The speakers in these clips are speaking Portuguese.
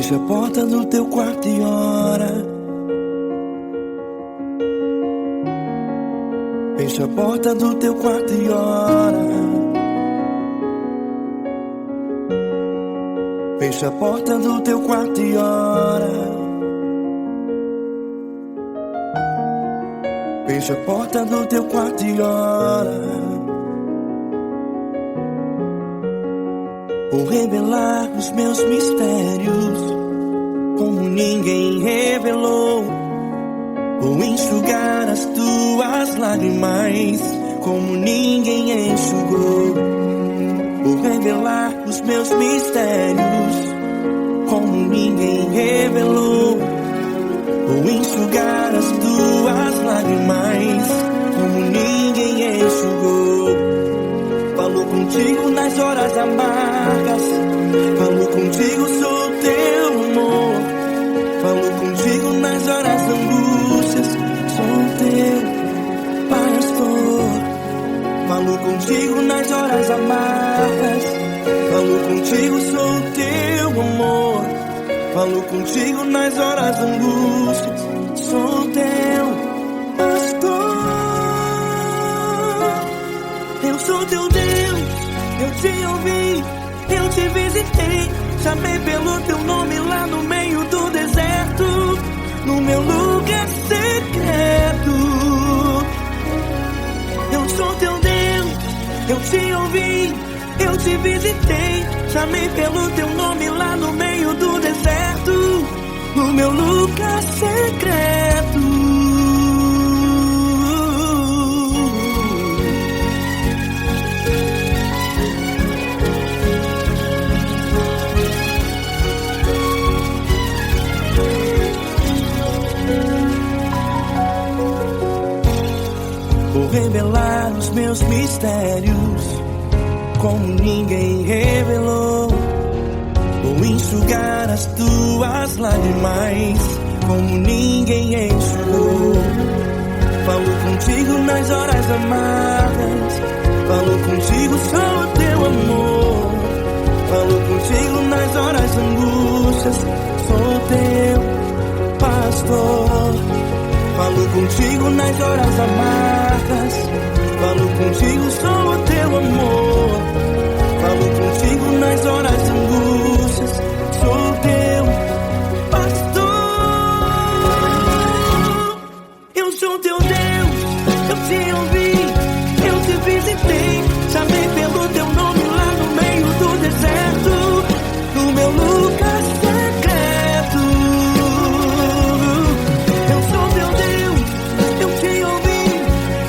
Fecha a porta do teu quarto e ora. Fecha a porta do teu quarto e ora. Fecha a porta do teu quarto e ora. Fecha a porta do teu quarto e ora. Vou revelar os meus mistérios como ninguém revelou. Vou enxugar as tuas lágrimas como ninguém enxugou. Vou revelar os meus mistérios como ninguém revelou. Vou enxugar as tuas lágrimas como ninguém enxugou. Falou contigo nas horas amargas, falou contigo, sou teu amor. Falou contigo nas horas angústias, sou teu pastor. Falou contigo nas horas amargas, falou contigo, sou teu amor. Falou contigo nas horas angústias, sou teu pastor. Eu sou teu Deus, eu te ouvi, eu te visitei. Chamei pelo teu nome lá no meio do deserto, no meu lugar secreto. Eu sou teu Deus, eu te ouvi, eu te visitei. Chamei pelo teu nome lá no meio do deserto, no meu lugar secreto. Vou revelar os meus mistérios como ninguém revelou. Vou enxugar as tuas lágrimas como ninguém enxugou. Falou contigo nas horas amargas, falou contigo, sou teu amor. Falou contigo nas horas angústias, sou teu pastor. Falou contigo nas horas amargas, falou contigo, sou o teu amor. Falou contigo nas horas angústias, sou teu pastor. Eu sou teu Deus, eu te ouvi, eu te visitei. Chamei pelo teu nome lá no meio do deserto, no meu lugar secreto. Eu sou teu Deus, eu te ouvi,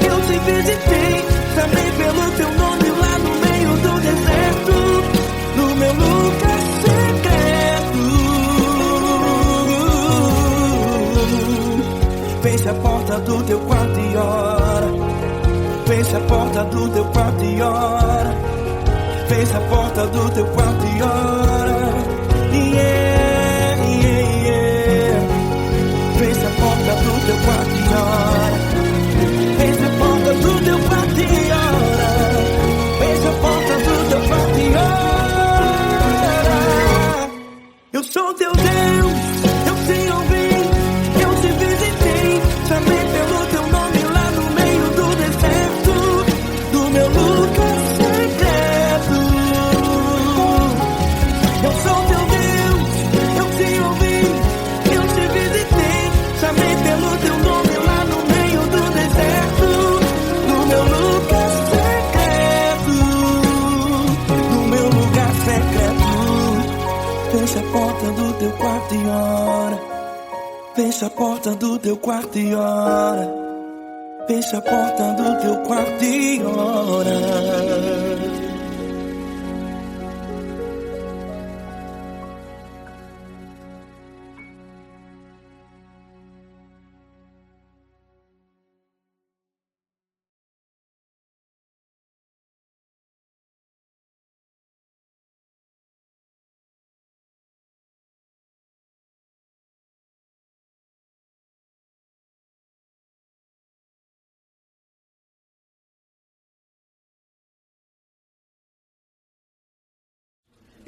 eu te visitei. Chamei pelo teu nome lá no meio do deserto, no meu lugar secreto. Fecha a porta do teu quarto e ora. Fecha a porta do teu quarto e ora. Fecha a porta do teu quarto e ora. Yeah, yeah, yeah. Fecha a porta do teu quarto e ora. Fecha a porta do teu quarto e ora. Fecha a porta do teu quarto e ora. Eu sou teu Deus, eu te ouvi, eu te visitei. Chamei pelo teu nome lá no meio do deserto, do meu lugar secreto. Eu sou teu Deus, eu te ouvi, eu te visitei. Chamei pelo teu nome lá no meio do deserto, no meu lugar secreto, no meu lugar secreto. Fecha a porta do teu quarto e ora. Fecha a porta do teu quarto e ora. Fecha a porta do teu quarto e ora.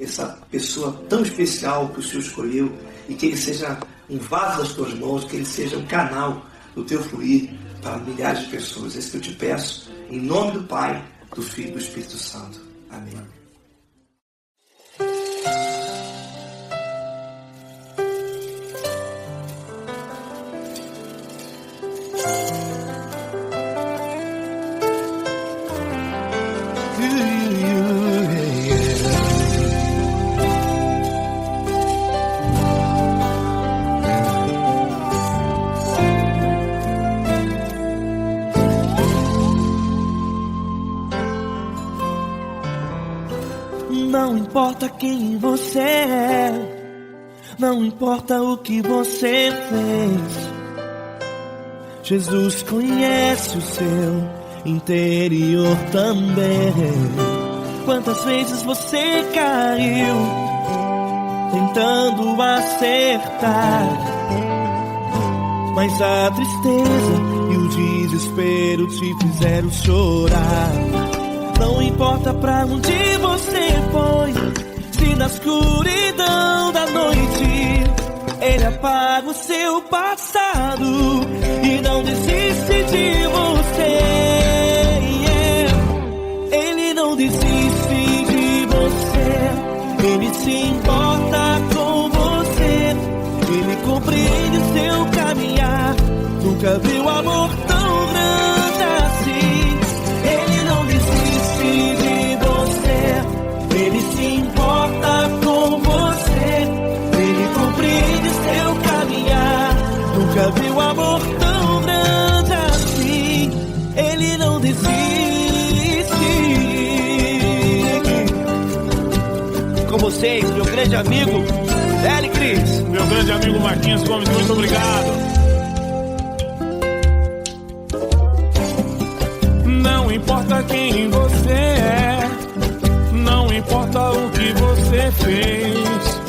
essa pessoa tão especial que o Senhor escolheu, e que ele seja um vaso das tuas mãos, que ele seja um canal do teu fluir para milhares de pessoas. É isso que eu te peço, em nome do Pai, do Filho e do Espírito Santo. Amém. Não importa quem você é, não importa o que você fez, Jesus conhece o seu interior também. Quantas vezes você caiu tentando acertar, mas a tristeza e o desespero te fizeram chorar. Não importa pra onde você foi, se na escuridão da noite Ele apaga o seu passado e não desiste de você. Ele não desiste de você, Ele se importa com você, Ele compreende o seu caminhar. Nunca viu amor tão grande assim. Ele não desiste de você, Ele se importa com você, Ele compreende seu caminhar. Nunca viu amor tão grande assim. Ele não desiste. Com vocês, meu grande amigo L. Cris, meu grande amigo Marquinhos Gomes, muito obrigado. Não importa quem você é, não importa o que você fez,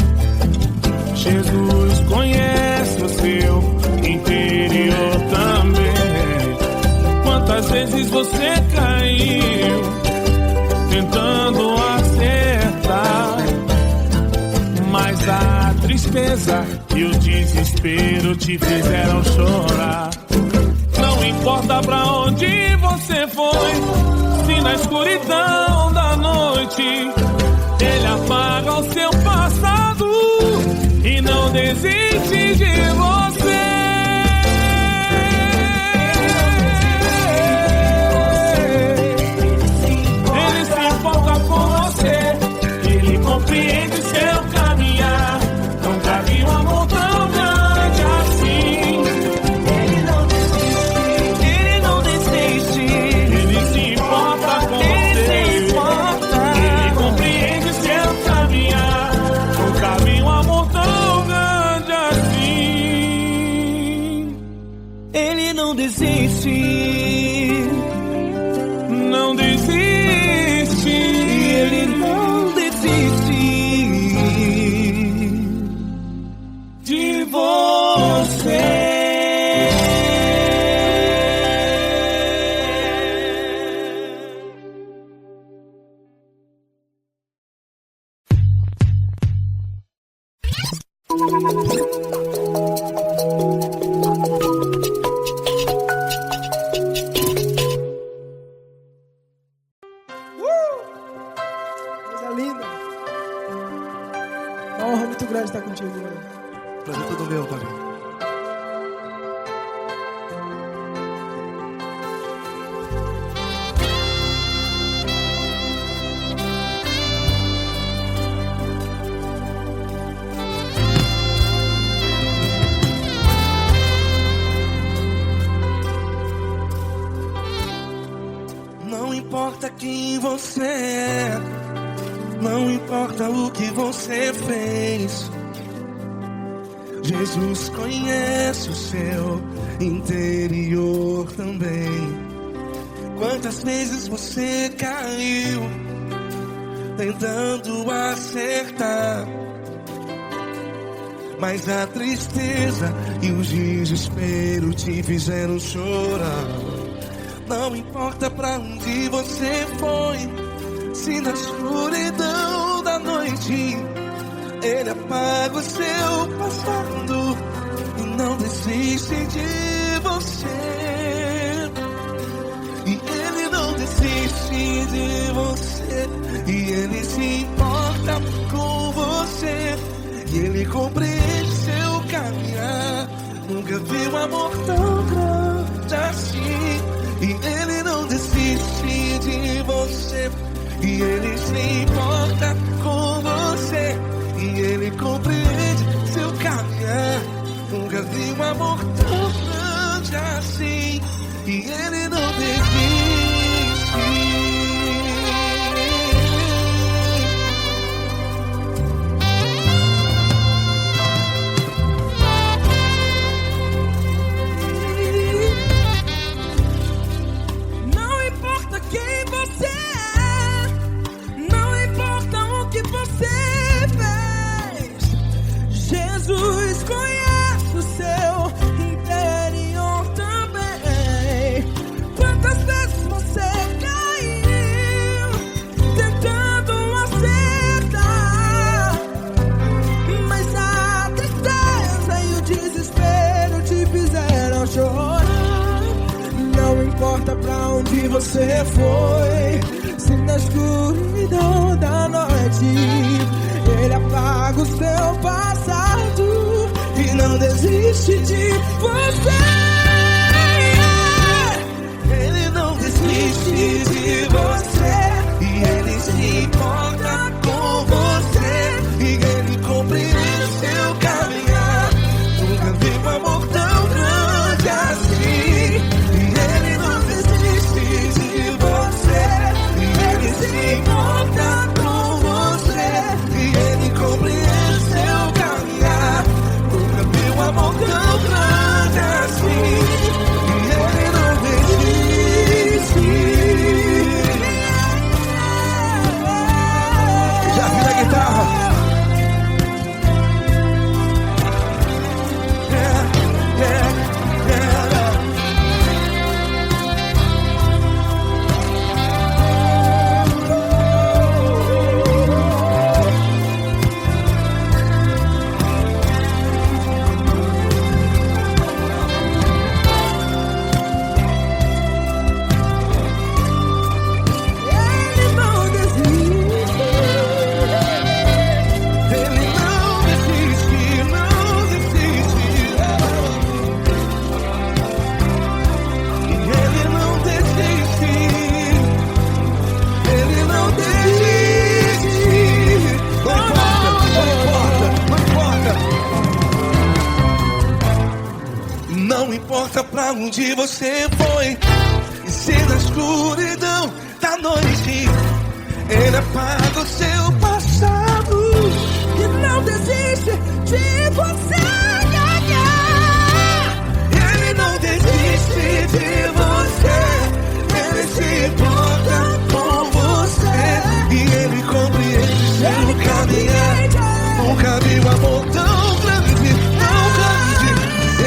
Jesus conhece o seu interior também. Quantas vezes você caiu tentando acertar, mas a tristeza e o desespero te fizeram chorar. Não importa pra onde você foi, se na escuridão da noite Ele apaga o seu passado e não desiste de você. Ele se importa com você, Ele compreende seu caminhar. Nunca vi um amor tão grande assim. Ele não desiste, Ele não desiste. Ele se importa com você, Ele compreende seu caminhar. Nunca vi um amor tão grande assim. Ele não desiste, não desiste. Ele não desiste De você. Coisa linda. Uma honra muito grande estar contigo, mano. Prazer todo meu, Pai. Não importa quem você é, não importa o que você fez, Jesus conhece o seu interior também. Quantas vezes você caiu tentando acertar, mas a tristeza e o desespero te fizeram chorar. Não importa pra onde você foi, Se na escuridão da noite Ele apaga o seu passado e não desiste de você. E Ele não desiste de você. E Ele se importa com você. E Ele compreende seu caminhar. Nunca vi um amor tão grande assim. E Ele não desiste de você. E Ele se importa com você. E Ele compreende seu caminhar. Nunca vi um amor tão grande assim. E Ele não desiste. Não importa quem você é, não importa o que você fez, Jesus conhece o seu interior também. Quantas vezes você caiu tentando acertar, mas a tristeza e o desespero te fizeram chorar. Não importa pra onde você foi, se na escuridão da noite Ele apaga o seu passado e não desiste de você. Ele não desiste de você. E Ele se importa com você. E Ele compreende seu caminhar. Nunca vi um amor tão grande assim. E Ele não desiste de você. E Ele se importa com você. E Ele compreende seu caminhar. Nunca vi um amor tão grande assim. E Ele não desiste. Já vi a guitarra. Ele não desiste. Ele não desiste, não desiste. E Ele não desiste. Ele não desiste. Não importa, não importa. Não importa pra onde você foi. E se na escuridão da noite Ele apaga o seu passado E não desiste de você. Ele não desiste de você. Ele se importa com você. E Ele compreende seu caminhar. Nunca vi um amor tão grande, tão grande.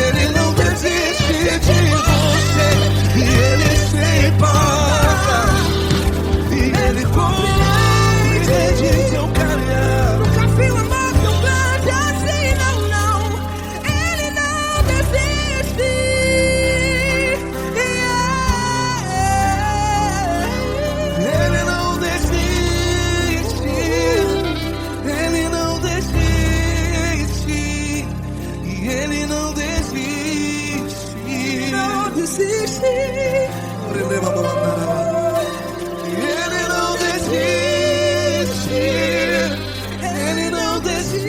Ele não desiste de você. E Ele se importa. E Ele compreende seu caminhar. Nunca vi um amor tão grande assim, não, não. Ele não desiste. Ele não desiste. Ele não desiste. E Ele não desiste. Não desiste. Ele não desiste. Ele não desiste.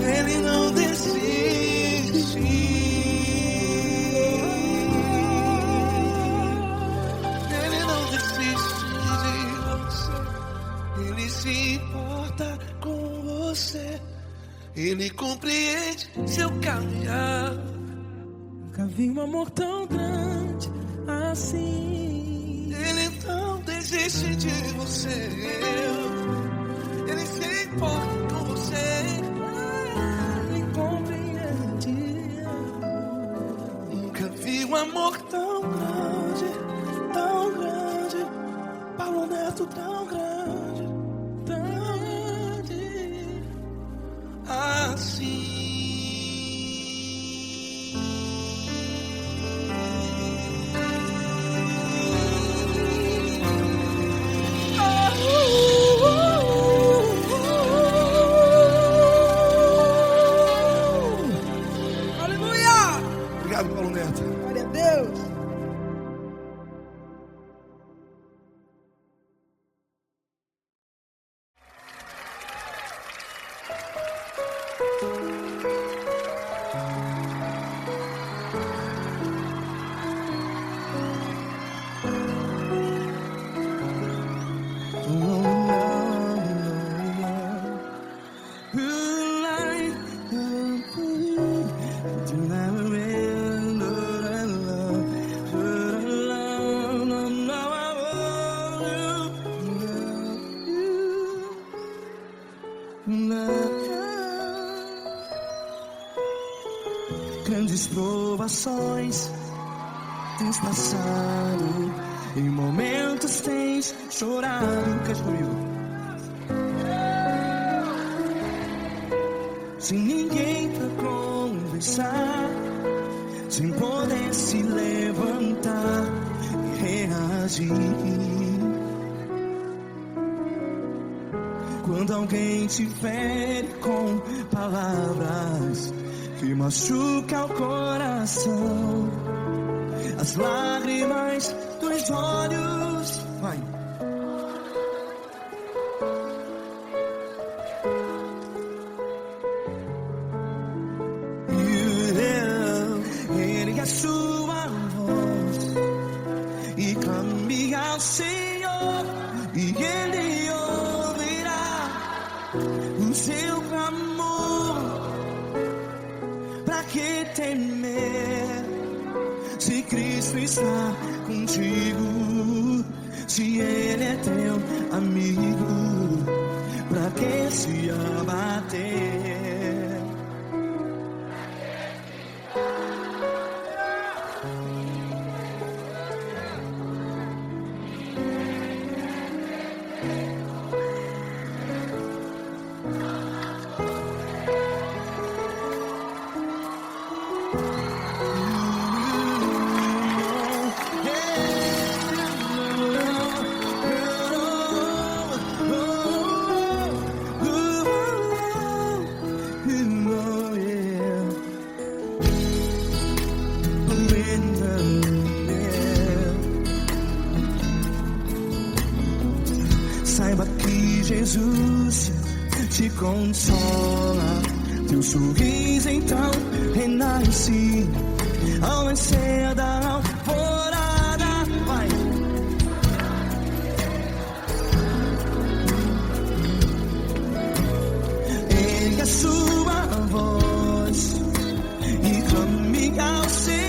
Ele não desiste. Ele não desiste de você. Ele se importa com você. Ele compreende seu caminhar. Nunca vi um amor tão grande assim. Ele não desiste de você. Ele se importa com você. Ele compreende. Nunca vi um amor tão grande, tão grande. gosto tão grande, assim. Obrigado, Paulo Neto. Glória a Deus. Grandes provações tens passado, em momentos tens chorado. Cante comigo. Sem ninguém pra conversar, sem poder se levantar e reagir. Quando alguém te fere com palavras que machuca o coração, as lágrimas dos olhos, vai. Ergue a sua voz e clame ao Senhor, e Ele ouvirá o seu clamor. Pra que temer, se Cristo está contigo, se Ele é teu amigo? Pra que se abater? Saiba que Jesus te consola, teu sorriso então renasce ao nascer da alvorada. Vai. Ergue a sua voz e clame ao Senhor.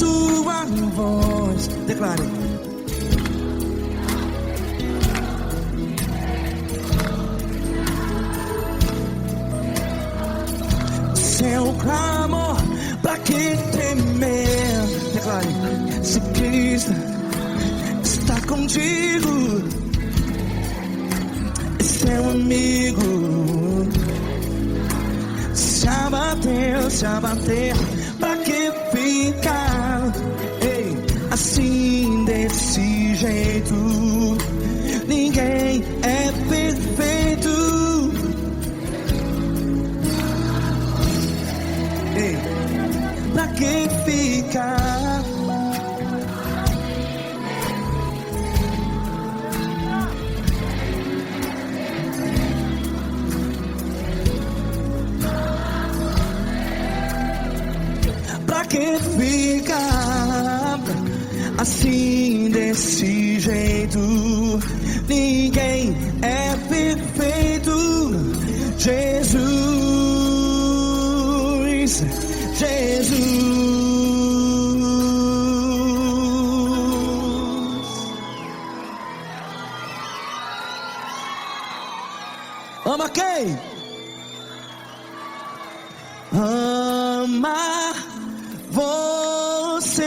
sua voz. Declare. Seu clamor, pra que temer? Declare. Se Cristo está contigo, seu amigo. Se abater, pra que ficar? Ei, assim desse jeito, ninguém é perfeito. Ei, pra que ficar? Pra que ficar assim desse jeito? Ninguém é perfeito. Jesus, Jesus. Ama quem? Ama você.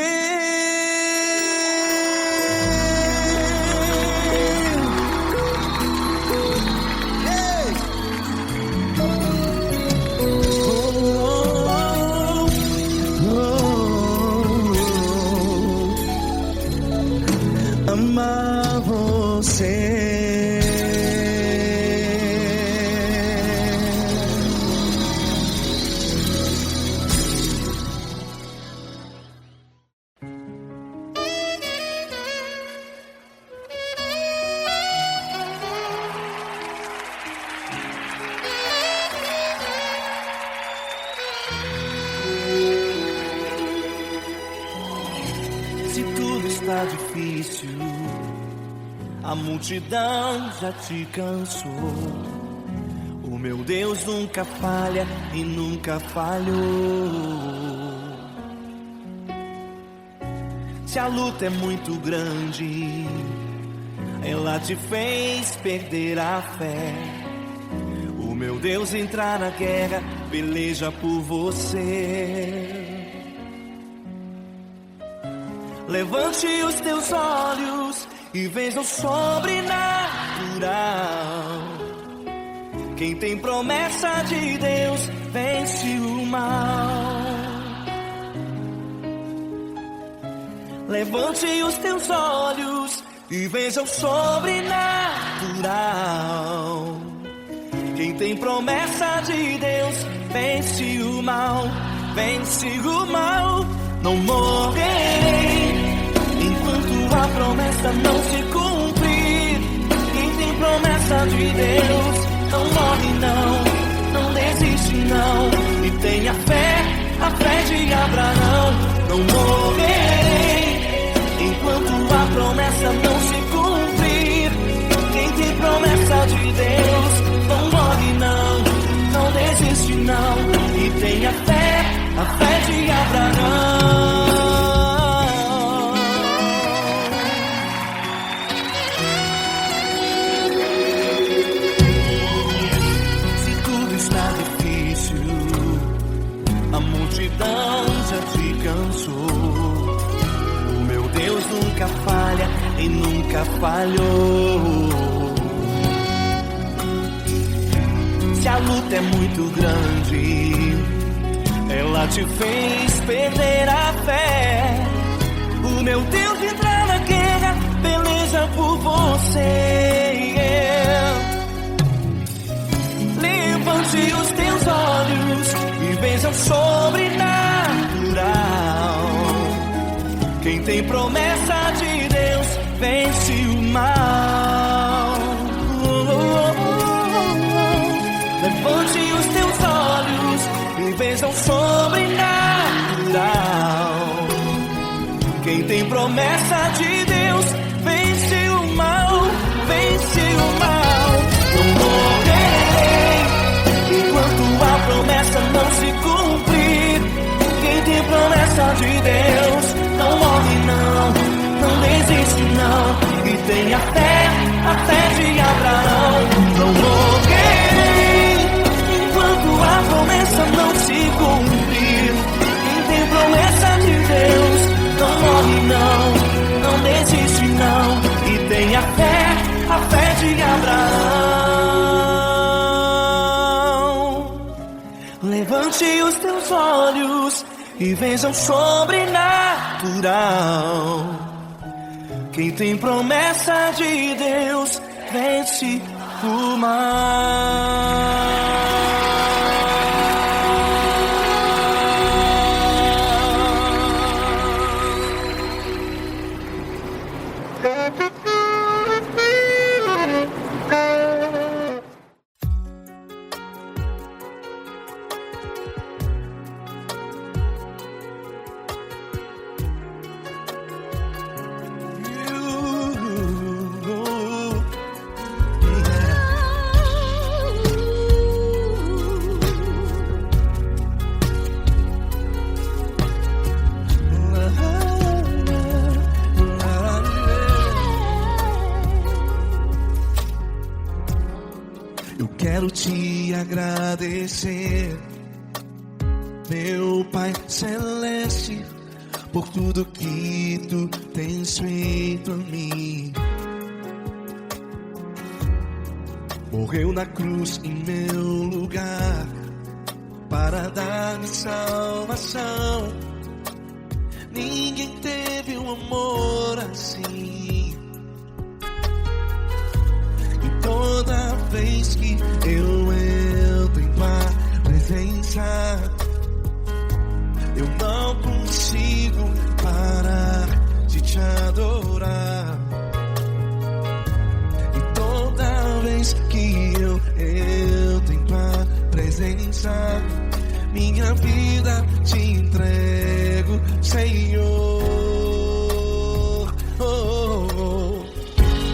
Ei. Ama você. Se tudo está difícil, a multidão já te cansou. O meu Deus nunca falha e nunca falhou. Se a luta é muito grande, ela te fez perder a fé. O meu Deus entrar na guerra, peleja por você. Levante os teus olhos e veja o sobrenatural. Quem tem promessa de Deus vence o mal. Levante os teus olhos e veja o sobrenatural. Quem tem promessa de Deus vence o mal. Vence o mal. Não morrerei enquanto a promessa não se cumprir. Quem tem promessa de Deus não morre não desiste não. E tenha fé, a fé de Abraão. Não morrerei enquanto a promessa não se cumprir. Quem tem promessa de Deus não morre não desiste não. E tenha fé, a fé de Abraão. Se tudo está difícil, a multidão já te cansou. O meu Deus nunca falha e nunca falhou. Se a luta é muito grande, ela te fez perder a fé. O meu Deus entrar na guerra, peleja por você. Levante os teus olhos e veja o sobrenatural. Quem tem promessa de Deus vence o mal. Levante os teus olhos e veja o sobrenatural. Quem tem promessa de Deus vence o mal, vence o mal. Não morrerei enquanto a promessa não se cumprir. Quem tem promessa de Deus Levante os teus olhos e veja o sobrenatural. Quem tem promessa de Deus vence o mal. Quero te agradecer, meu Pai Celeste, por tudo que tu tens feito a mim. Morreu na cruz em meu lugar para dar-me salvação. Ninguém teve um amor assim. E toda vez que eu entro em tua presença, eu não consigo parar de te adorar. E toda vez que eu entro em tua presença, minha vida te entrego, Senhor.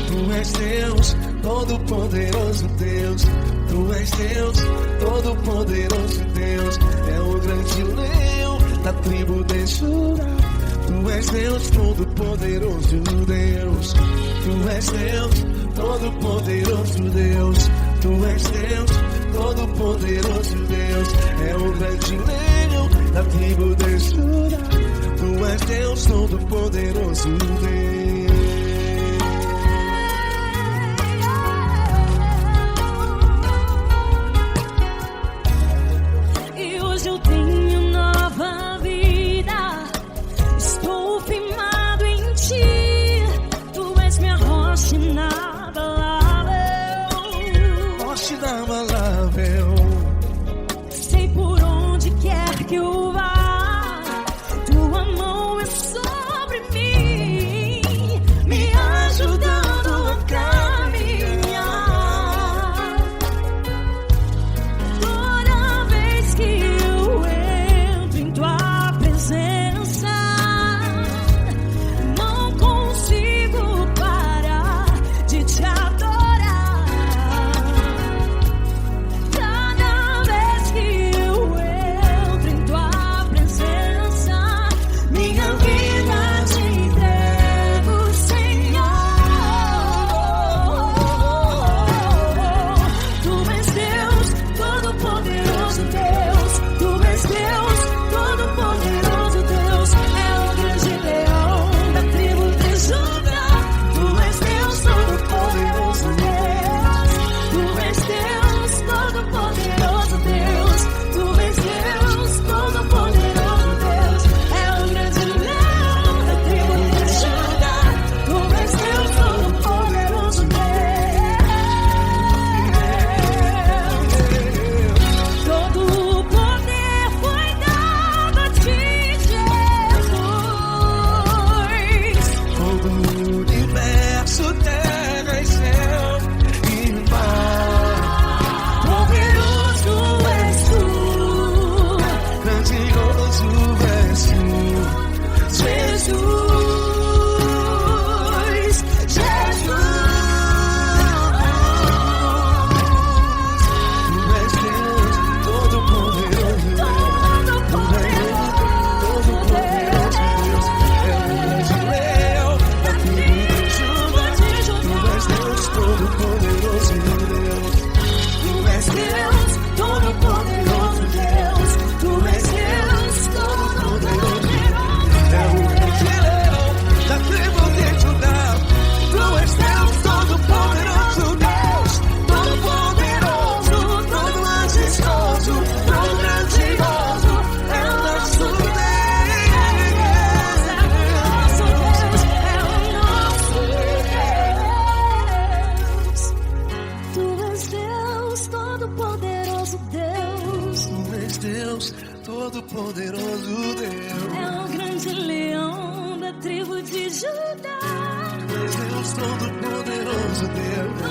Tu és Deus, Todo-Poderoso Deus. Tu és Deus, Todo-Poderoso Deus. É o grande leão da tribo de Judá. Tu és Deus, Todo-Poderoso Deus. Tu és Deus, Todo-Poderoso Deus. Tu és Deus, Todo-Poderoso Deus. É o grande leão da tribo de Judá. Tu és Deus, Todo-Poderoso Deus. Sei por onde quer que eu vá, tua mão é sobre mim, me ajudando a caminhar. Toda vez que eu entro em tua presença, não consigo parar de te adorar. Cada vez que eu entro em tua Deus, todo-poderoso Deus. É o grande leão da tribo de Judá. Deus, todo-poderoso Deus.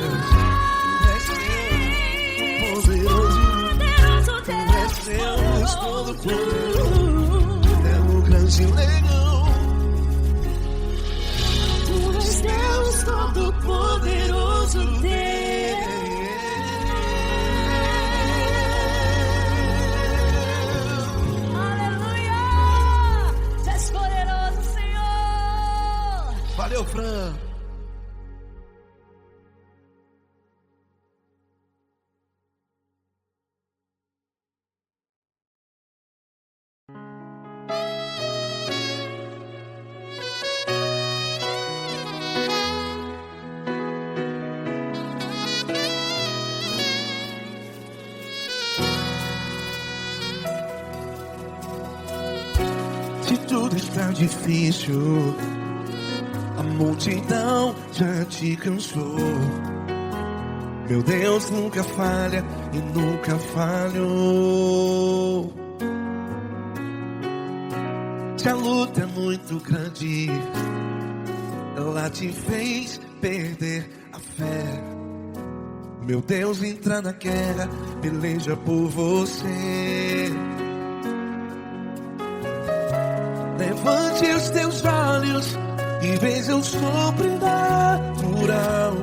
Poderoso Deus, todo-poderoso. É o grande leão. Tu és Deus todo-poderoso Deus. Aleluia! Tu és poderoso, Senhor. Valeu, Fran. Se tudo está difícil, a multidão já te cansou. Meu Deus nunca falha e nunca falhou. Se a luta é muito grande, ela te fez perder a fé. Meu Deus entra na guerra, peleja por você. Levante os teus olhos e veja o sobrenatural.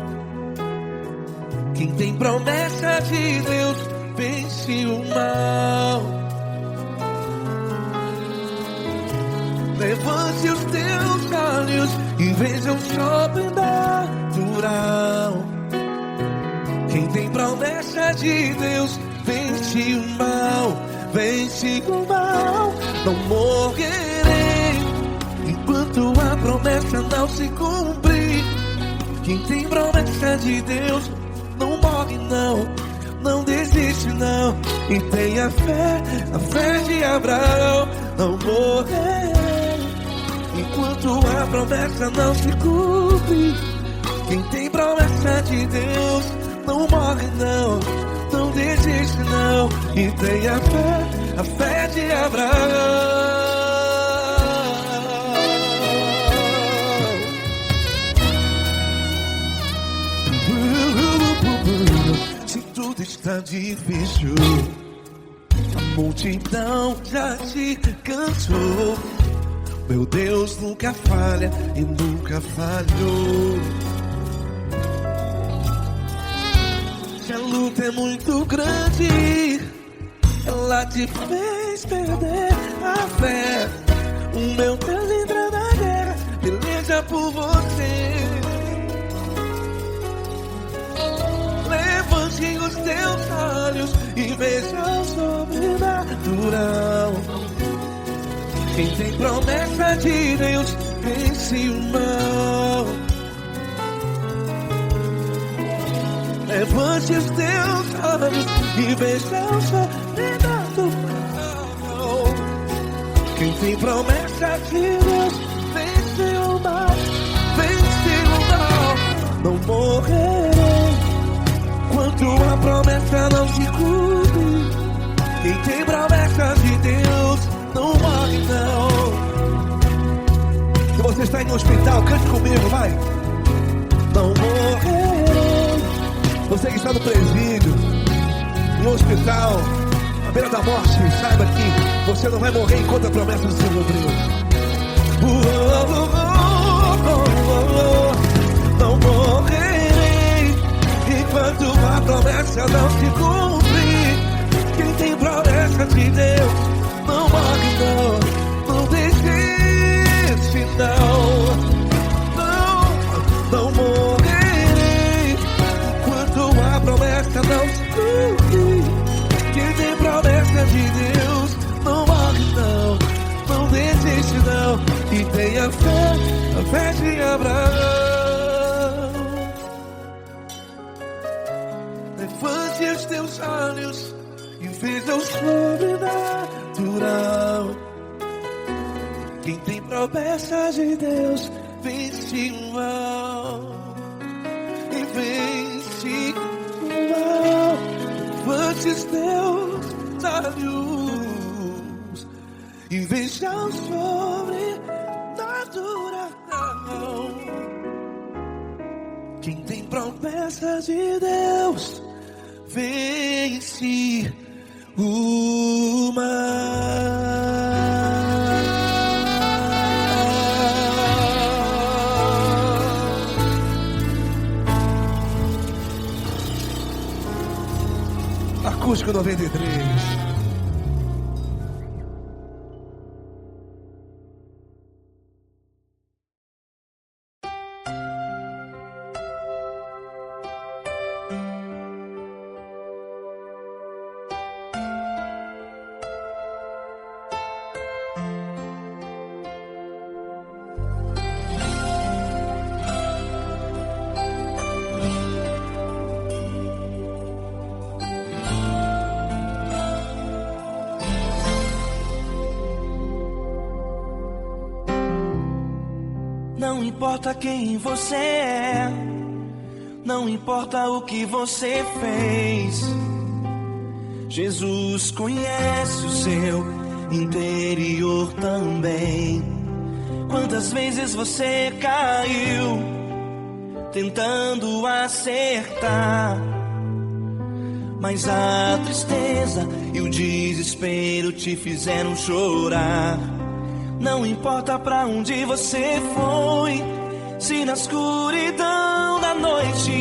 Quem tem promessa de Deus vence o mal. Levante os teus olhos e veja o sobrenatural. Quem tem promessa de Deus vence o mal. Vence o mal. Não morrerei enquanto a promessa não se cumprir. Quem tem promessa de Deus não morre não, não desiste não. E tenha fé, a fé de Abraão. Não morrerei enquanto a promessa não se cumpre. Quem tem promessa de Deus não morre não, não desiste não. E tenha fé, a fé de Abraão. Se tudo está difícil, a multidão já te cansou. Meu Deus nunca falha e nunca falhou. Se a luta é muito grande, ela te fez perder a fé. O meu Deus entra na guerra, peleja por você. Levante os teus olhos e veja o sobrenatural. Quem tem promessa de Deus vence o mal. Levante os teus olhos e veja o sobrenatural. Quem tem promessa de Deus vence o mal. Vence o mal. Não morrerei enquanto a promessa não se cumpre. Quem tem promessa de Deus não morre não. Se você está em um hospital, cante comigo, vai. Não morrerei. Você que está no presídio, em um hospital, à beira da morte, saiba que você não vai morrer enquanto a promessa não se cumpriu. Não morrerei enquanto a promessa não se cumprir. Quem tem promessa de Deus não morre não, não desiste não. Não morrerei enquanto a promessa não se cumprir. Quem tem promessa de Deus não morre não, não desiste não. E tenha fé, a fé de Abraão. Levante os teus olhos e veja o sobrenatural. Quem tem promessa de Deus vence o mal. E vence o mal. Levante os teus olhos em vez de ao sobrenatural. Quem tem promessa de Deus vence o mar. Acústico 93. Não importa quem você é, não importa o que você fez, Jesus conhece o seu interior também. Quantas vezes você caiu tentando acertar, mas a tristeza e o desespero te fizeram chorar. Não importa pra onde você foi, se na escuridão da noite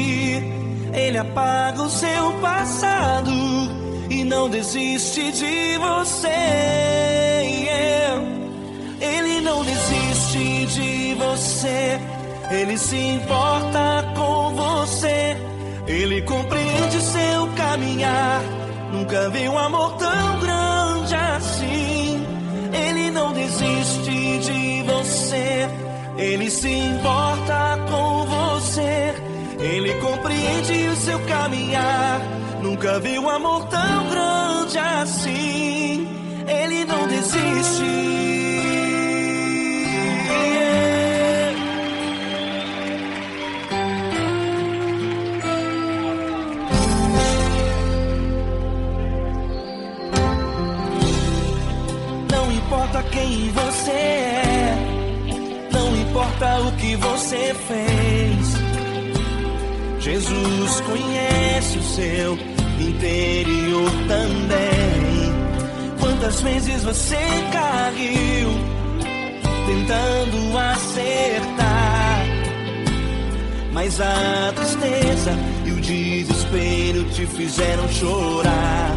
Ele apaga o seu passado e não desiste de você. Ele não desiste de você, Ele se importa com você, Ele compreende seu caminhar. Nunca vi um amor tão grande assim. Ele não desiste de você, Ele se importa com você, Ele compreende o seu caminhar. Nunca vi um amor tão grande assim. Ele não desiste. Não importa quem você é, não importa o que você fez, Jesus conhece o seu interior também. Quantas vezes você caiu tentando acertar, mas a tristeza e o desespero te fizeram chorar.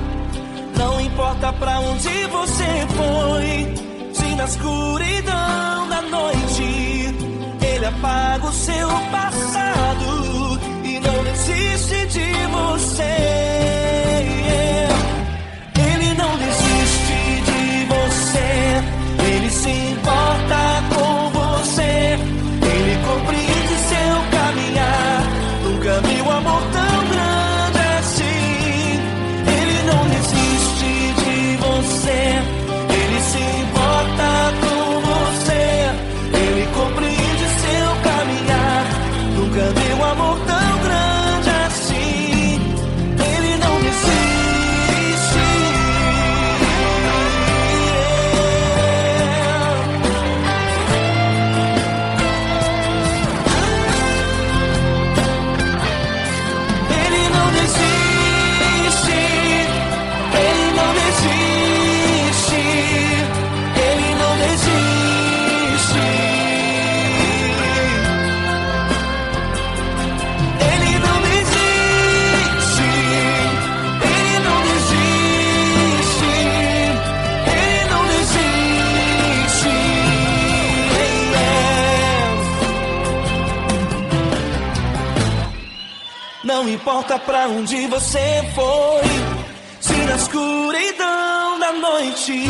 Não importa pra onde você foi, se na escuridão da noite Ele apaga o seu passado e não desiste de você. Ele não desiste de você, Ele se importa com você, Ele compreende seu caminhar. Nunca vi um amor tão grande assim. Ele não desiste de você, Ele se importa com você, Ele compreende seu caminhar. Nunca vi um amor tão grande assim. Ele não desiste. Ele não desiste. Ele não desiste. Ele não desiste. Ele não desiste. Ele não desiste. Ele não desiste. Não importa pra onde você foi, se na escuridão da noite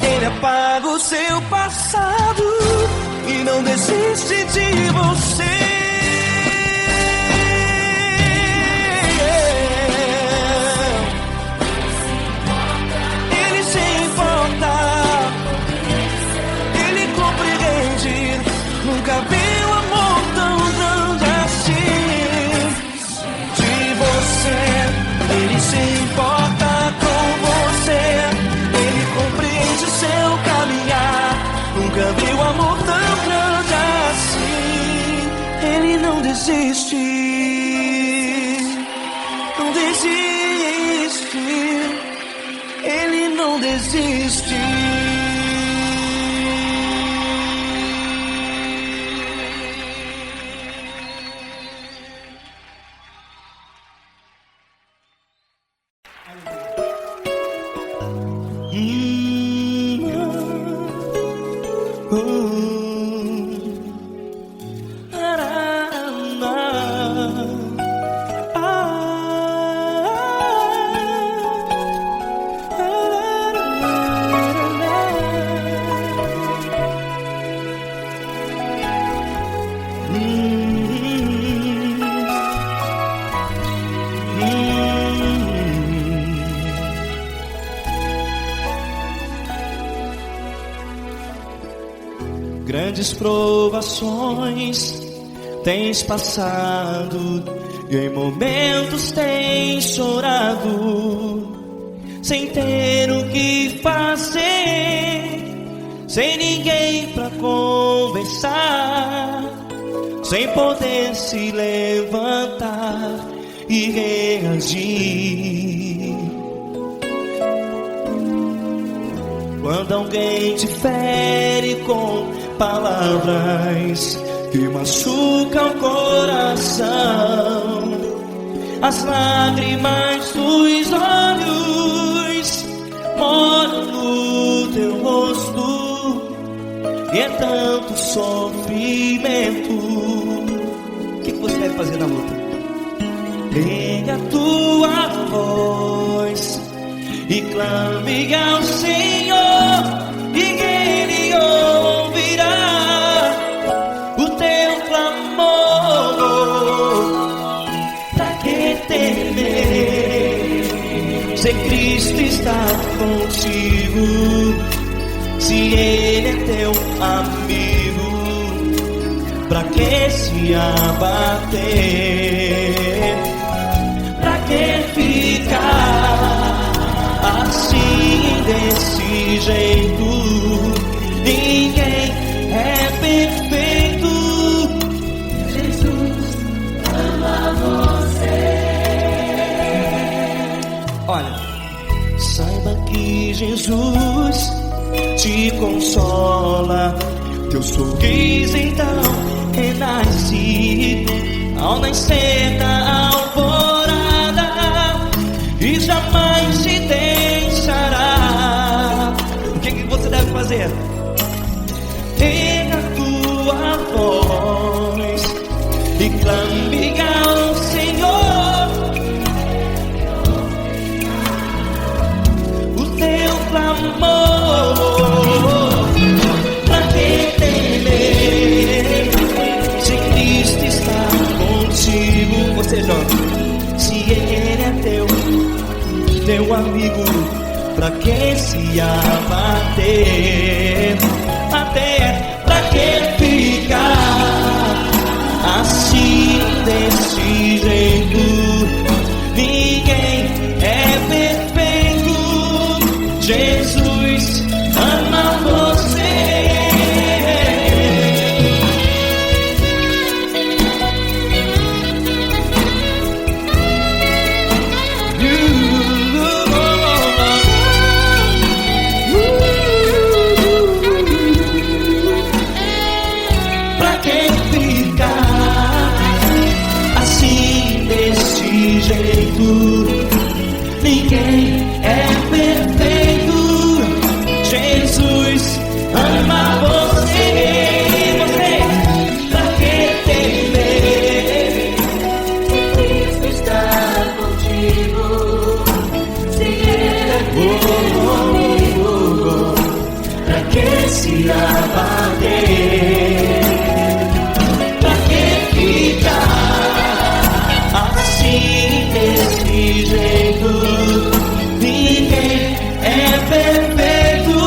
Ele apaga o seu passado e não desiste de você. Ele se importa, Ele compreende. Nunca vi um amor tão grande assim. De você, Ele se importa com você, Ele compreende seu caminho. desiste, não desiste, Ele não desiste. Grandes provações tens passado e em momentos tens chorado, sem ter o que fazer, sem ninguém pra conversar, sem poder se levantar e reagir. Quando alguém te fere com palavras que machucam o coração, as lágrimas dos olhos moram no teu rosto, e é tanto sofrimento. O que você deve fazer na luta? Erga a tua voz e clame ao Senhor, e Ele ouvirá o teu clamor. Pra que temer, se Cristo está contigo, se Ele é teu amigo? Pra que se abater? Pra que ficar assim, desse jeito? Ninguém é perfeito. Jesus ama você. Olha, saiba que Jesus te consola, teu sorriso então renasce ao nascer da alvorada, e jamais te deixará. O que você deve fazer? Erga a tua voz e clame ao Senhor, o teu clamor. Pra que temer, se Cristo está contigo? Você joga. Se Ele é teu amigo, pra que se abater? Até pra que ficar assim, desse jeito? Ninguém é perfeito. Jesus ama você. Ninguém é perfeito. Jesus ama você. Você, pra que temer? Cristo está contigo. Se Ele é teu amigo, pra que se abater? Pra que ficar assim, desse jeito? Ninguém é perfeito.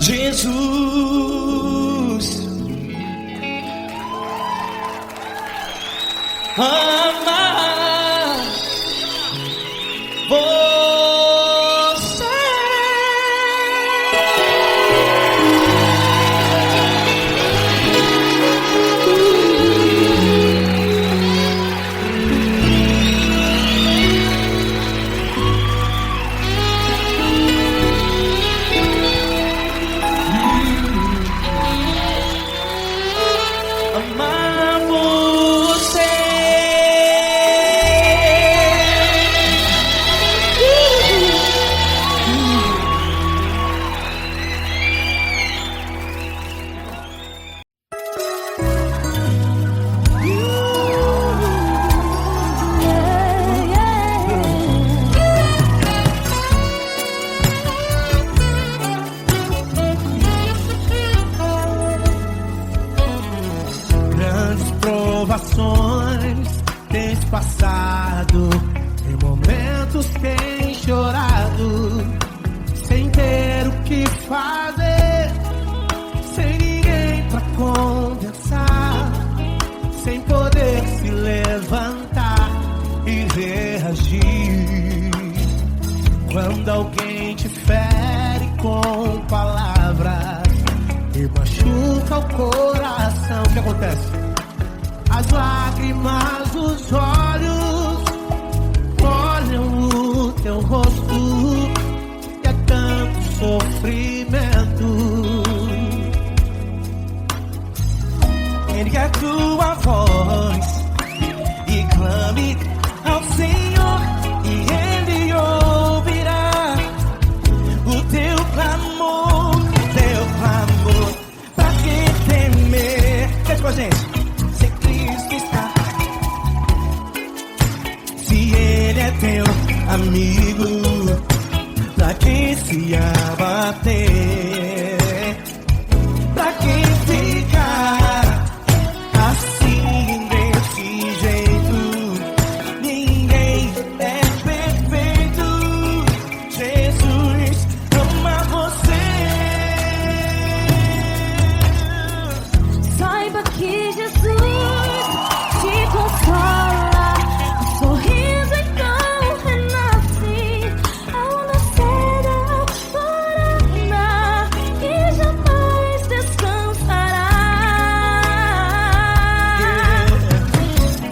Jesus ama você. situações tens passado, em momentos tens chorado, sem ter o que fazer, sem ninguém pra conversar, sem poder se levantar e reagir. Quando alguém te fere com palavras e machuca o coração, o que acontece? As lágrimas dos olhos molham o teu rosto, e é tanto sofrimento. Ergue a tua voz e clame ao Senhor, e Ele ouvirá o teu clamor, pra que temer? Cante com a gente. Se Cristo está, se Ele é teu amigo, pra que se abater? Pra que ficar assim desse jeito? Ninguém é perfeito. Jesus ama você. Saiba que Jesus te consola, o sorriso então renasce ao nascer da aurora e jamais descansará.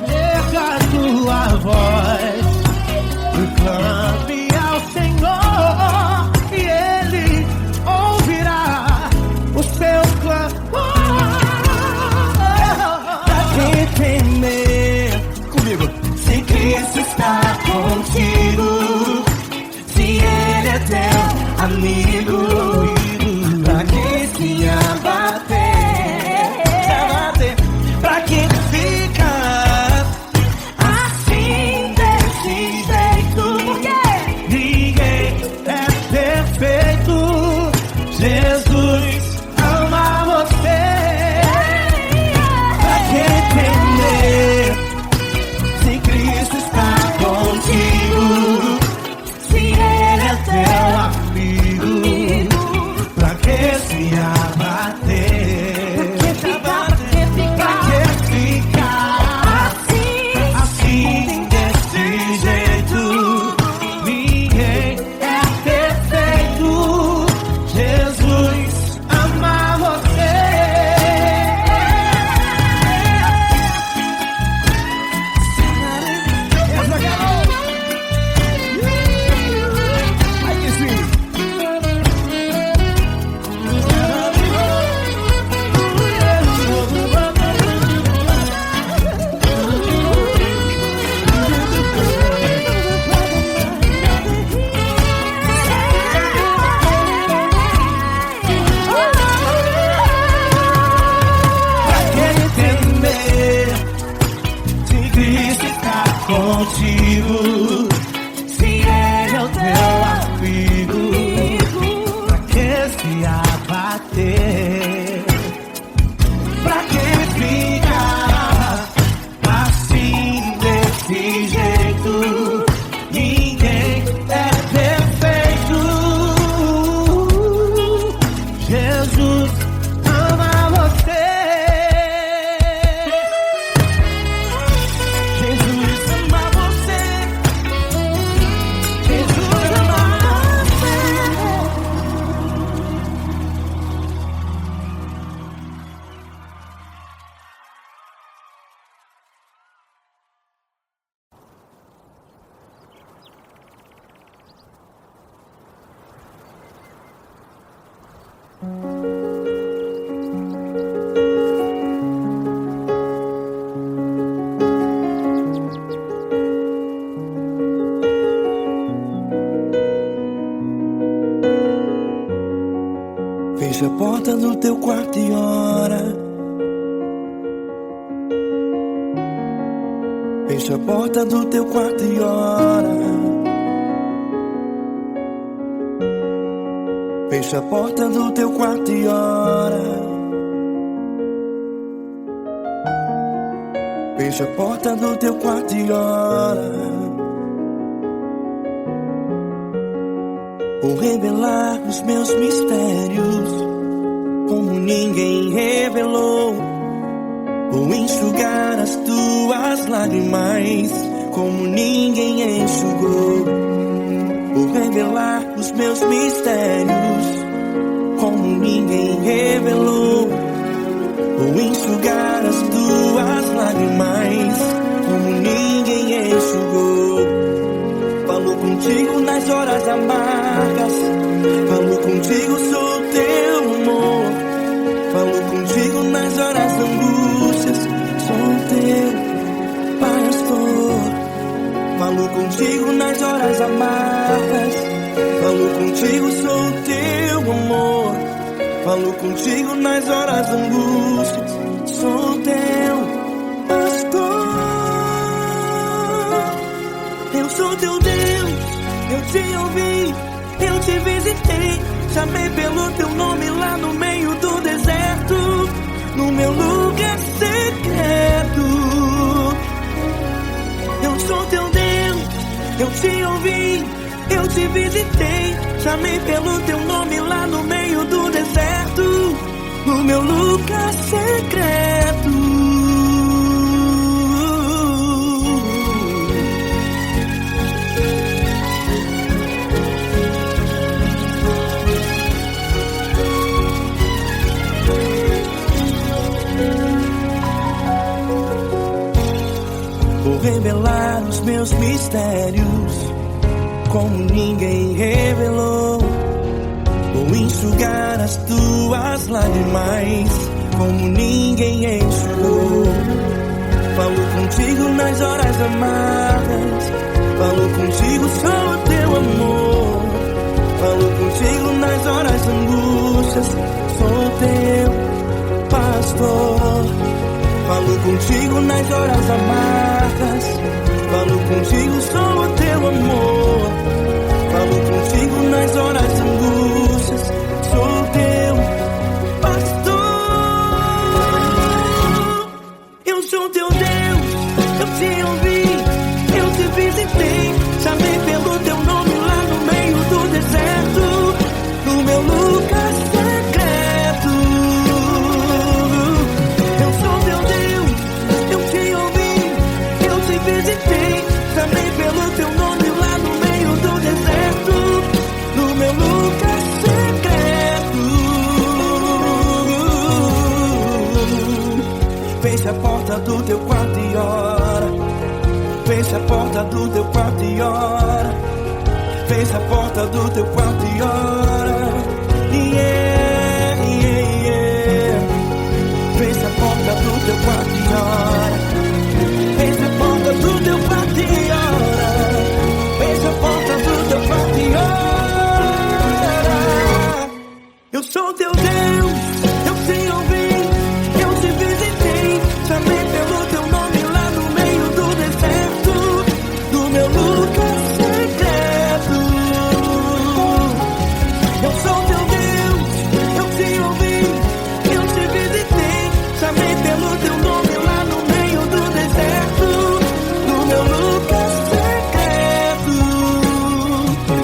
Erga a tua voz e clame ao Senhor, e Ele ouvirá o seu clamor. Pra que temer? Comigo. Se Cristo está contigo, se Ele é teu amigo, pra que se abater? Pra que ficar assim desse jeito? Ninguém é perfeito. Jesus ama você. Pra que temer? Se Cristo está contigo, se Ele é teu amigo, pra que se abater? Pra que ficar assim desse jeito? Ninguém é perfeito. Jesus ama você. Essa garota. Aí que sim. Pra que temer? Se Cristo está contigo, se Ele é o teu amigo, pra que se abater? Pra que ficar assim desse jeito? Ninguém é perfeito. Jesus ama você. Jesus ama você. Jesus ama você. Fecha a porta do teu quarto e ora. Fecha a porta do teu quarto e ora. Fecha a porta do teu quarto e ora. Fecha a porta do teu quarto e ora. Vou revelar os meus mistérios como ninguém revelou. Vou enxugar as tuas lágrimas como ninguém enxugou. Vou revelar os meus mistérios como ninguém revelou. Vou enxugar as tuas lágrimas como ninguém enxugou. Falo contigo nas horas amargas, falo contigo, sou teu amor. Falo contigo nas horas angústias, sou teu pastor. Falo contigo nas horas amargas, falo contigo, sou teu amor. Falo contigo nas horas angústias, sou teu pastor. Eu sou teu Deus, eu te ouvi, eu te visitei. Chamei pelo teu nome lá no meio do deserto, no meu lugar secreto. Eu sou teu Deus, eu te ouvi, eu te visitei. Chamei pelo teu nome lá no meio do deserto, no meu lugar secreto. Vou revelar os meus mistérios como ninguém revelou. Vou enxugar as tuas lágrimas como ninguém enxugou. Falo contigo nas horas amargas, falo contigo, sou teu amor. Falo contigo nas horas angústias, sou teu pastor. Falo contigo nas horas amargas, falo contigo, sou teu amor. Falo contigo nas horas angústias, sou teu pastor. Eu sou teu Deus, eu te ouvi, eu te visitei. Chamei pelo teu nome lá no meio do deserto, no meu lugar secreto. Eu sou teu Deus, eu te ouvi, eu te visitei. Chamei pelo teu nome lá no meio do deserto, no meu lugar secreto. Fecha a porta do teu quarto e ora. Fecha a porta do teu quarto e ora. Fecha a porta do teu quarto e ora. Yeah, yeah, yeah. Fecha a porta do teu quarto e ora. Fecha a porta do teu quarto e ora. Fecha a porta do teu quarto e ora. Eu sou teu Deus, eu te ouvi, eu te visitei. Chamei pelo teu nome lá no meio do deserto, no meu lugar secreto. Eu sou teu Deus, eu te ouvi, eu te visitei. Chamei pelo teu nome lá no meio do deserto, no meu lugar secreto,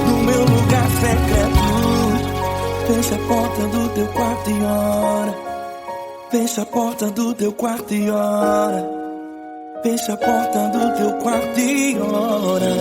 no meu lugar secreto. Fecha a porta do teu quarto e ora. Fecha a porta do teu quarto e ora. Fecha a porta do teu quarto e ora.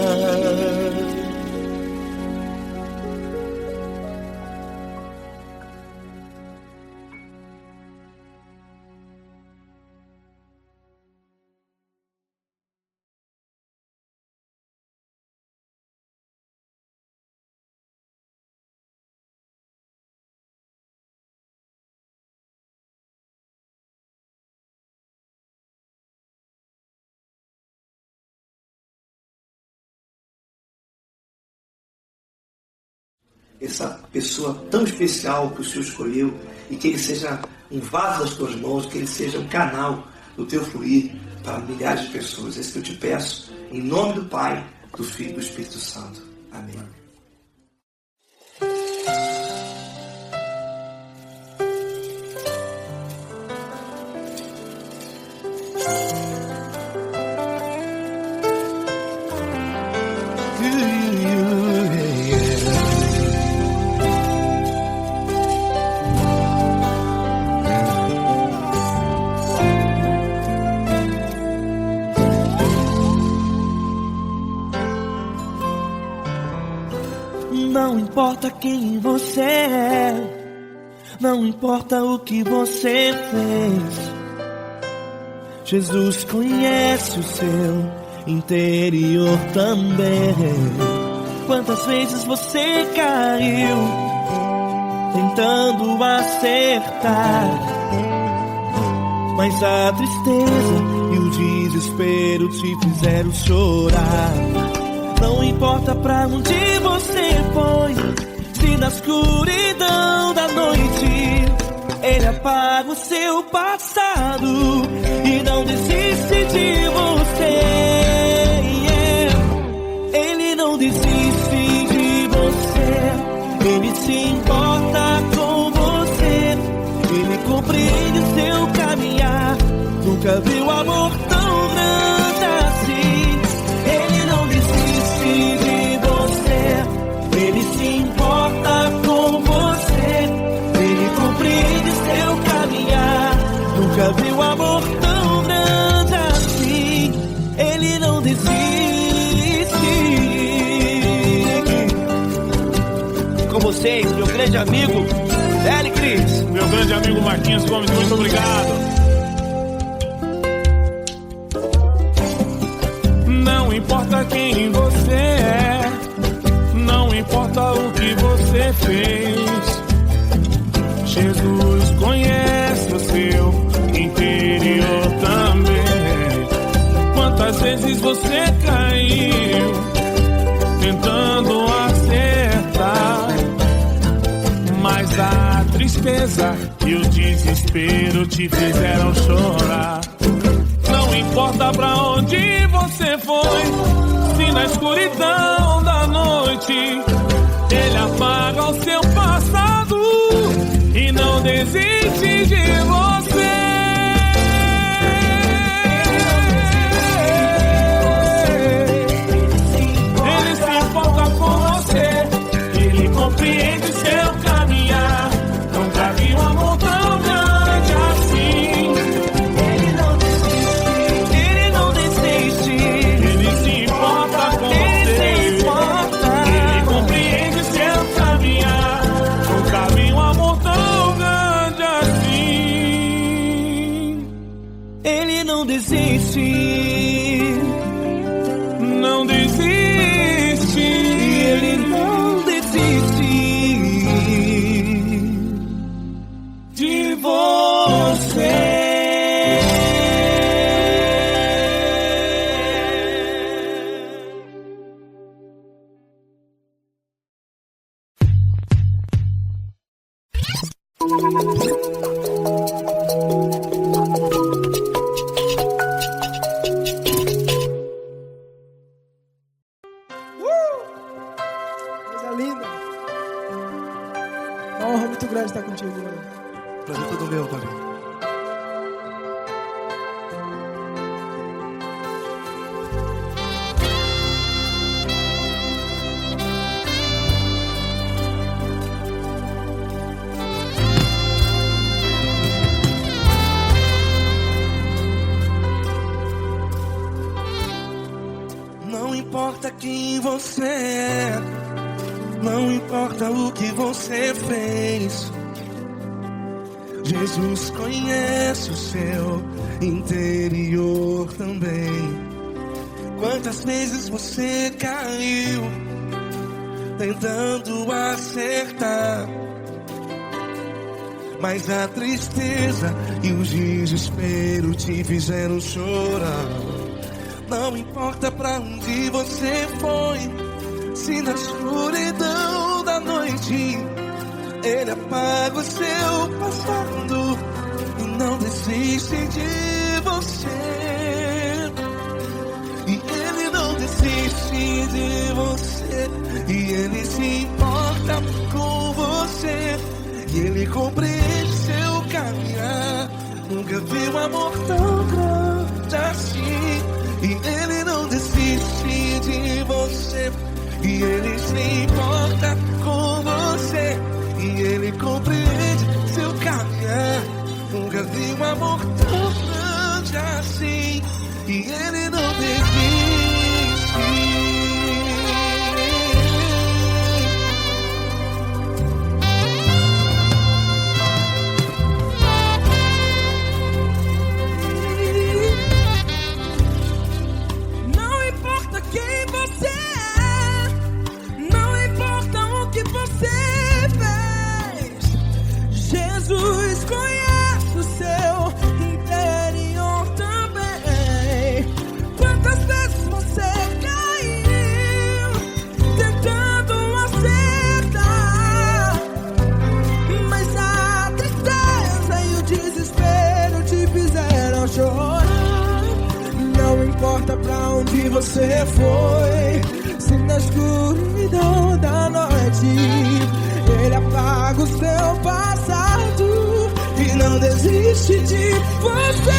Essa pessoa tão especial que o Senhor escolheu, e que ele seja um vaso das tuas mãos, que ele seja um canal do teu fluir para milhares de pessoas. É isso que eu te peço, em nome do Pai, do Filho e do Espírito Santo. Amém. importa quem você é, não importa o que você fez, Jesus conhece o seu interior também. Quantas vezes você caiu tentando acertar, mas a tristeza e o desespero te fizeram chorar. Não importa pra onde você foi, se na escuridão da noite Ele apaga o seu passado e não desiste de você. Ele não desiste de você, Ele se importa com você, Ele compreende o seu caminhar. Nunca viu amor tão grande assim. Ele não desiste de você, Ele se importa com você, Ele compreende seu caminhar. Nunca viu amor tão grande assim. Ele não desiste. Com vocês, meu grande amigo Eli Cris. Meu grande amigo Marquinhos Gomes, muito obrigado. Não importa quem você é, não importa o que você fez, Jesus conhece o seu interior também. Quantas vezes você caiu tentando acertar, mas a tristeza e o desespero te fizeram chorar. Não importa pra onde você foi, se na escuridão da noite Ele apaga o seu passado e não desiste de você. Ele se importa com você, Ele compreende seu caminhar. Nunca vi um amor tão grande assim. Ele não desiste, Ele se importa com você, Ele compreende seu caminhar. Nunca vi um amor tão grande assim. Ele não desiste, não desiste, Ele não desiste de você. Coisa linda. Uma honra muito grande estar contigo, mano. Prazer todo meu, Davi. Não importa quem você é, não importa o que você fez, Jesus conhece o seu interior também. Quantas vezes você caiu tentando acertar, mas a tristeza e o desespero te fizeram chorar. Não importa pra onde você foi, se na escuridão da noite Ele apaga o seu passado e não desiste de você. E Ele não desiste de você, e Ele se importa com você, e Ele compreende seu caminhar. Nunca vi um amor tão grande assim. E Ele não desiste de você, e Ele se importa com você, e Ele compreende seu caminhar. Nunca vi um amor tão grande assim. E Ele não desiste. você foi. Se na escuridão da noite Ele apaga o seu passado e não desiste de você.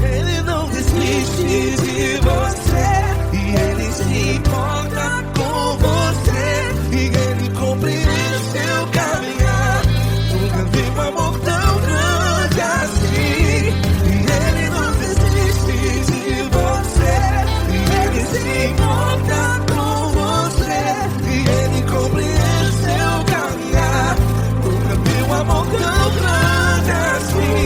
Ele não desiste de você e Ele se importa com você e Ele compreende seu caminhar. Nunca vi um amor tão grande assim. E Ele não desiste de você e Ele se importa com você e Ele compreende seu caminhar. Nunca vi um amor tão grande assim.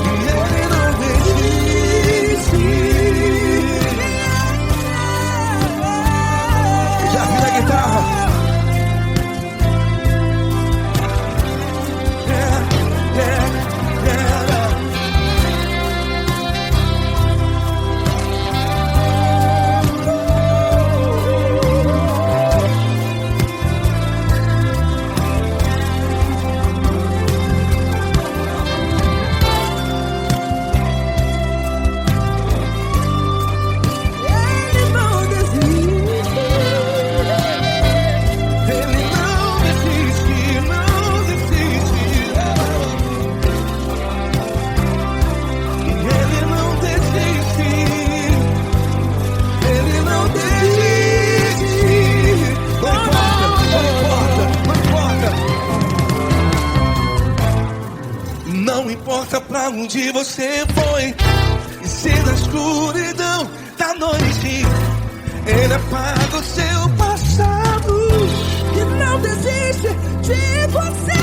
E Ele não desiste. Já vi na guitarra. Não importa pra onde você foi, e se na escuridão da noite Ele apaga o seu passado e não desiste de você.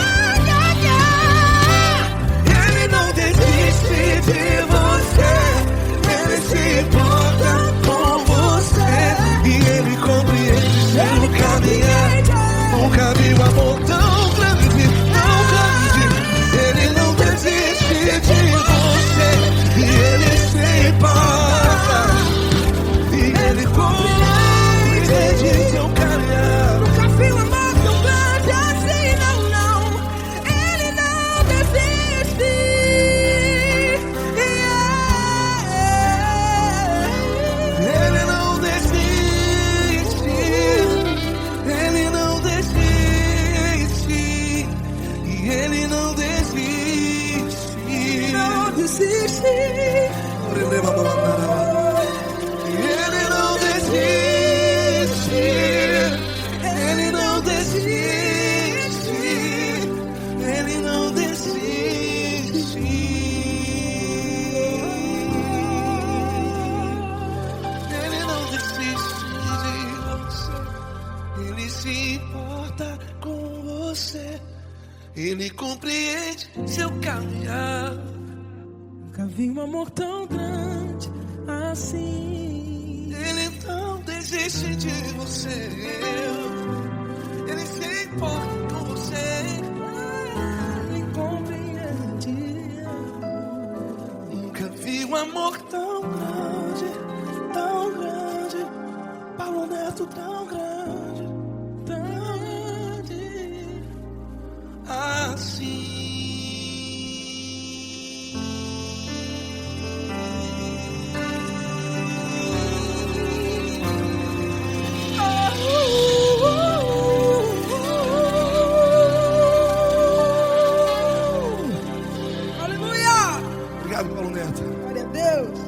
Ele não desiste de você, Ele se importa com você e Ele compreende seu caminhar. Nunca vi um amor tão grande, tão grande. Ele não desiste de você e Ele se importa e Ele compreende seu caminhar. Nunca vi um amor tão grande assim, não, não. Ele não desiste. Ele não desiste. Ele não desiste. E Ele não desiste. Não desiste. Ele não desiste. Ele não desiste. Ele não desiste. Ele não desiste de você. Ele se importa com você. Ele compreende seu caminhar. Nunca vi um amor tão grande assim. Ele não desiste de você. Ele se importa com você. Ele compreende. Nunca vi um amor tão grande, tão grande. Paulo Neto tão grande, tão grande assim. Obrigado, Paulo Neto. Glória a Deus.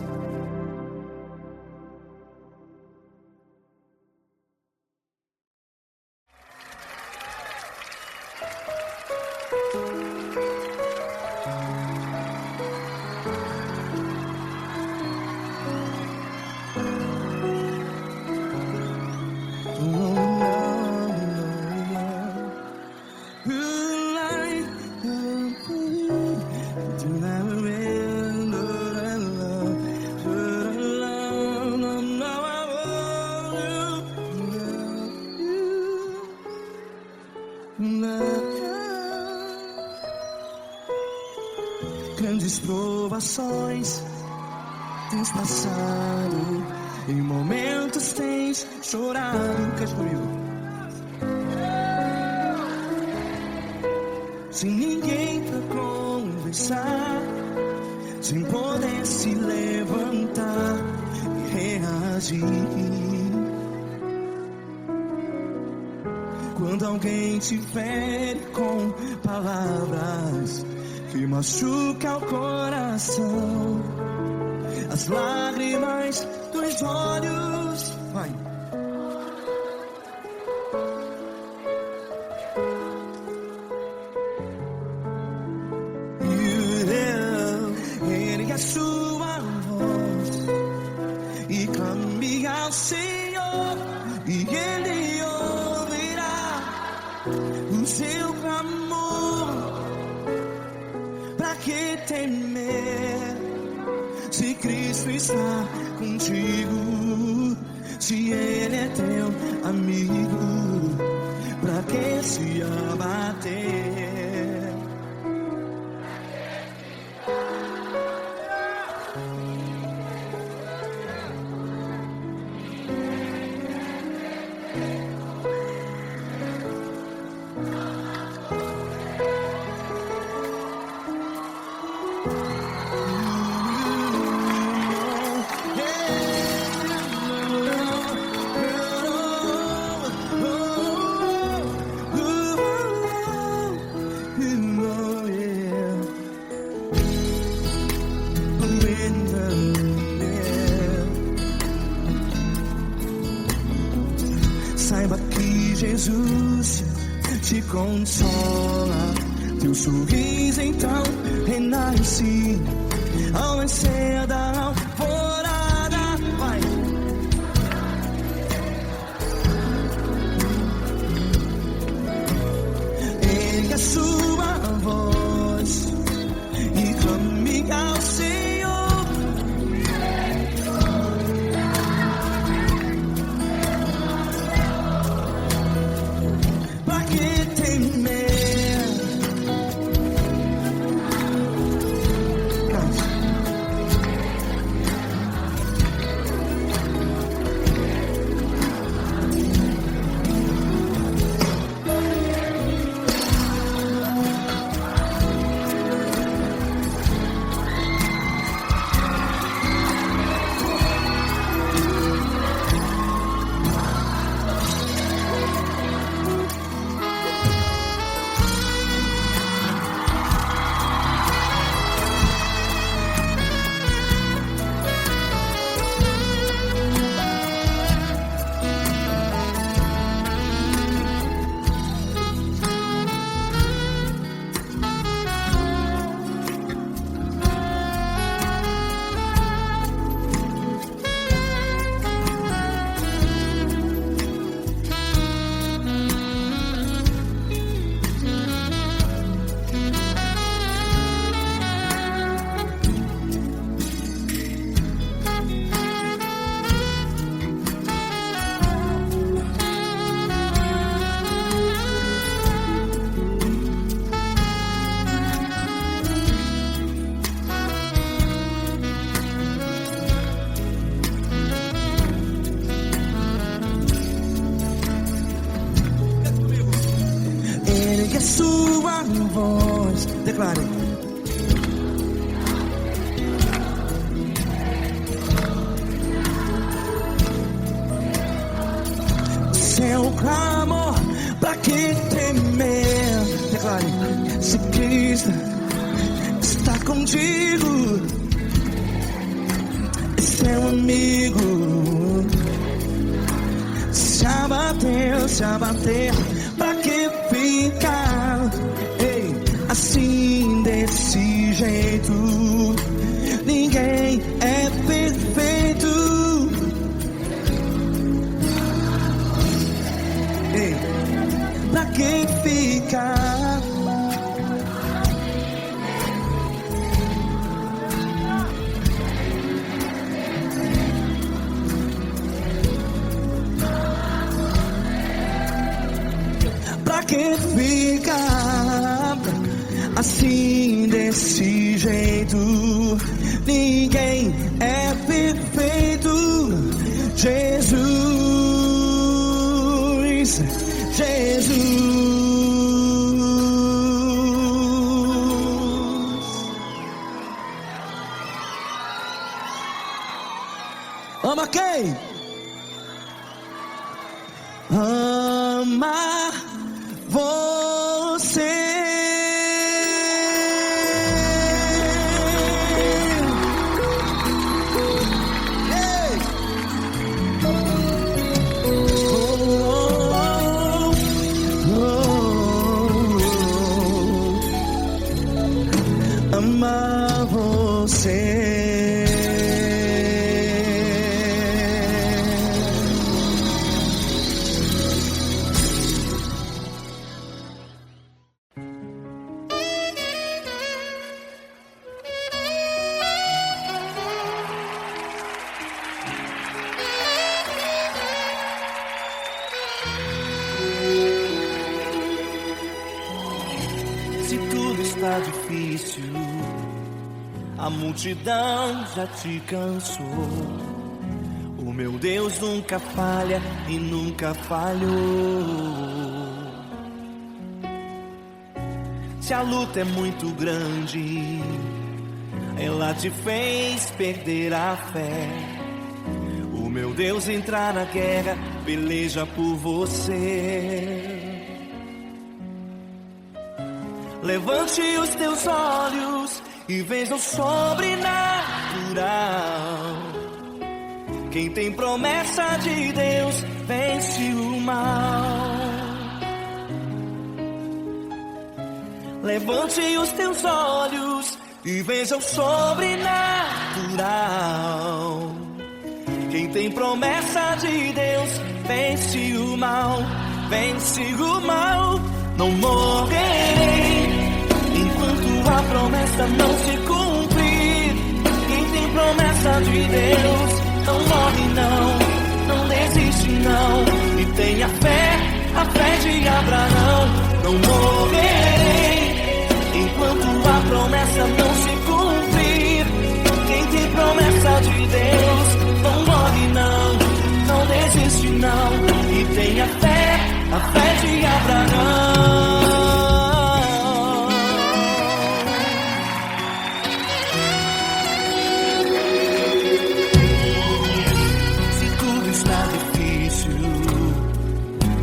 Grandes provações tens passado, em momentos tens chorado. Cante comigo. Sem ninguém pra conversar, sem poder se levantar. agir. Quando alguém te fere com palavras que machucam o coração, as lágrimas dos olhos, vai. Ergue a sua voz e clame ao Senhor, e Ele ouvirá o seu clamor. Pra que temer, se Cristo está contigo? Se Ele é teu amigo, pra que se abater? Saiba que Jesus te consola, teu sorriso então renasce ao nascer da alvorada. Vai. Ergue a sua voz e clame ao Senhor. Pra que temer? Ergue a sua voz, declare. Seu clamor, pra que temer? Declare. Se Cristo está contigo, é seu amigo. Se abater, pra que ficar, ei, assim desse jeito? Ninguém é perfeito. Ei, pra que ficar? Pra que ficar assim desse jeito? Ninguém é perfeito. Jesus, Jesus. Ama quem? amar você. Amar você. Se tudo está difícil, a multidão já te cansou. O meu Deus nunca falha e nunca falhou. Se a luta é muito grande, ela te fez perder a fé. O meu Deus entrar na guerra, peleja por você. Levante os teus olhos e veja o sobrenatural. Quem tem promessa de Deus vence o mal. Levante os teus olhos e veja o sobrenatural. Quem tem promessa de Deus vence o mal. Vence o mal. Não morrerei enquanto a promessa não se cumprir. Quem tem promessa de Deus não morre não desiste não. E tenha fé, a fé de Abraão. Não morrerei enquanto a promessa não se cumprir. Quem tem promessa de Deus não morre não desiste não. E tenha fé, a fé de Abraão. Se tudo está difícil,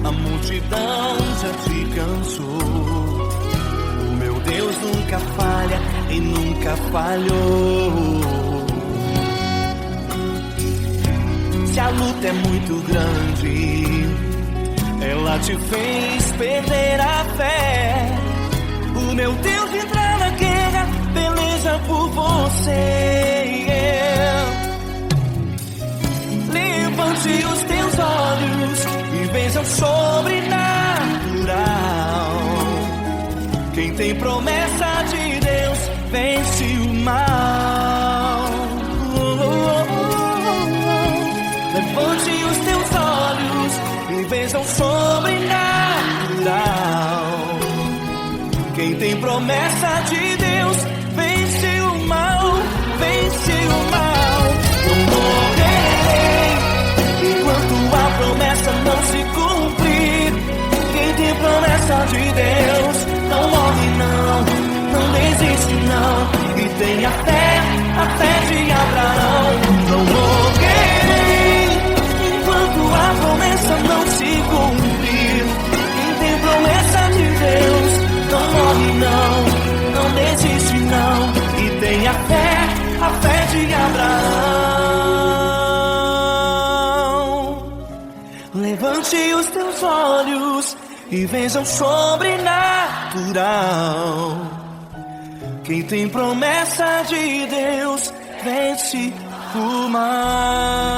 a multidão já te cansou. O meu Deus nunca falha e nunca falhou. Se a luta é muito grande, ela te fez perder a fé. O meu Deus entrar na guerra, peleja por você. Levante os teus olhos e veja o sobrenatural. Quem tem promessa de Deus vence o mal. Levante os teus olhos e veja o sobrenatural. Quem tem promessa de Deus vence o mal, vence o mal. Não morrerei enquanto a promessa não se cumprir. Quem tem promessa de Deus não morre não desiste não. E tenha fé, a fé de Abraão. Não morrerei enquanto a promessa não se cumprir. Quem tem promessa de Deus não morre não desiste não. E tenha fé, a fé de Abraão. Levante os teus olhos e veja o sobrenatural. Quem tem promessa de Deus vence o mal.